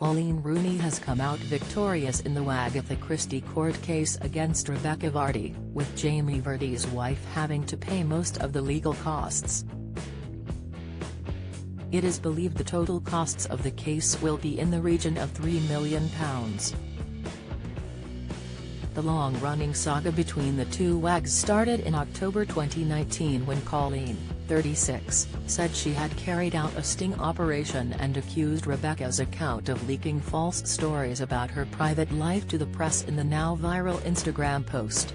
Coleen Rooney has come out victorious in the Wagatha Christie court case against Rebekah Vardy, with Jamie Vardy's wife having to pay most of the legal costs. It is believed the total costs of the case will be in the region of £3 million. The long-running saga between the two wags started in October 2019 when Coleen, 36, said she had carried out a sting operation and accused Rebekah's account of leaking false stories about her private life to the press in the now viral Instagram post.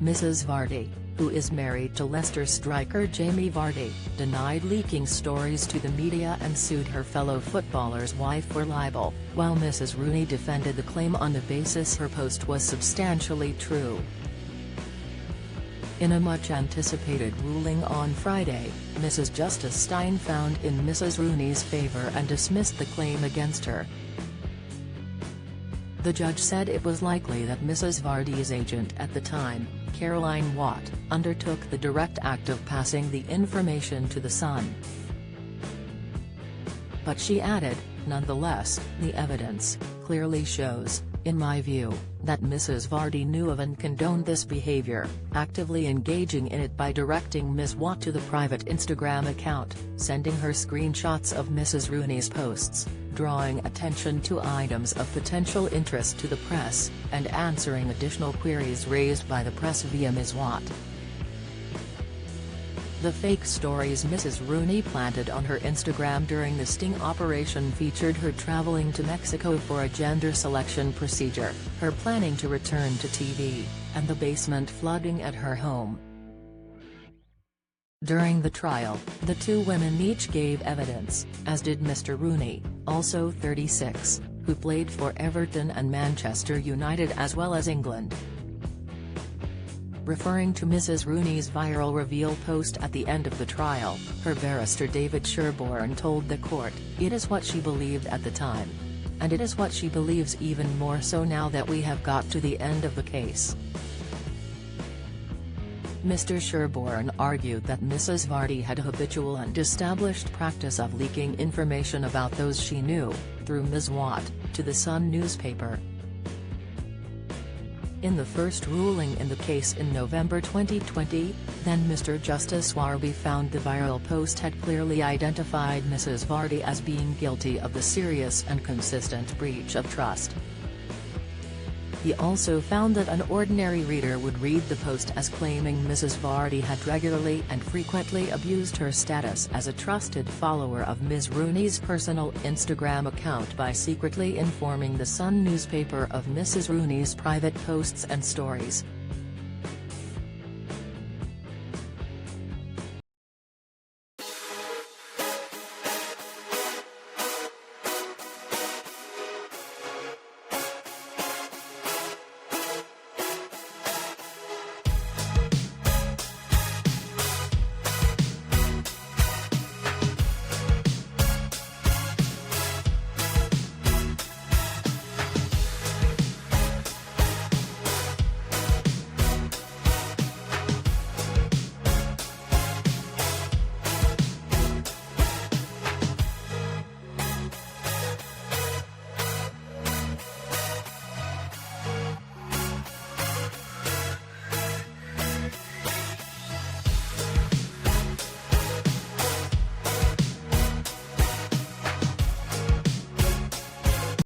Mrs. Vardy, who is married to Leicester striker Jamie Vardy, denied leaking stories to the media and sued her fellow footballer's wife for libel, while Mrs. Rooney defended the claim on the basis her post was substantially true. In a much-anticipated ruling on Friday, Mrs. Justice Stein found in Mrs. Rooney's favour and dismissed the claim against her. The judge said it was likely that Mrs. Vardy's agent at the time, Caroline Watt, undertook the direct act of passing the information to the Sun. But she added, nonetheless, the evidence clearly shows, in my view, that Mrs. Vardy knew of and condoned this behaviour, actively engaging in it by directing Ms. Watt to the private Instagram account, sending her screenshots of Mrs. Rooney's posts, drawing attention to items of potential interest to the press, and answering additional queries raised by the press via Ms. Watt. The fake stories Mrs. Rooney planted on her Instagram during the sting operation featured her traveling to Mexico for a gender selection procedure, her planning to return to TV, and the basement flooding at her home. During the trial, the two women each gave evidence, as did Mr. Rooney, also 36, who played for Everton and Manchester United as well as England. Referring to Mrs. Rooney's viral reveal post at the end of the trial, her barrister David Sherborne told the court, "It is what she believed at the time. And it is what she believes even more so now that we have got to the end of the case." Mr. Sherborne argued that Mrs. Vardy had a habitual and established practice of leaking information about those she knew, through Ms. Watt, to the Sun newspaper. In the first ruling in the case in November 2020, then Mr. Justice Warby found the viral post had clearly identified Mrs. Vardy as being guilty of the serious and consistent breach of trust. He also found that an ordinary reader would read the post as claiming Mrs. Vardy had regularly and frequently abused her status as a trusted follower of Ms. Rooney's personal Instagram account by secretly informing the Sun newspaper of Mrs. Rooney's private posts and stories.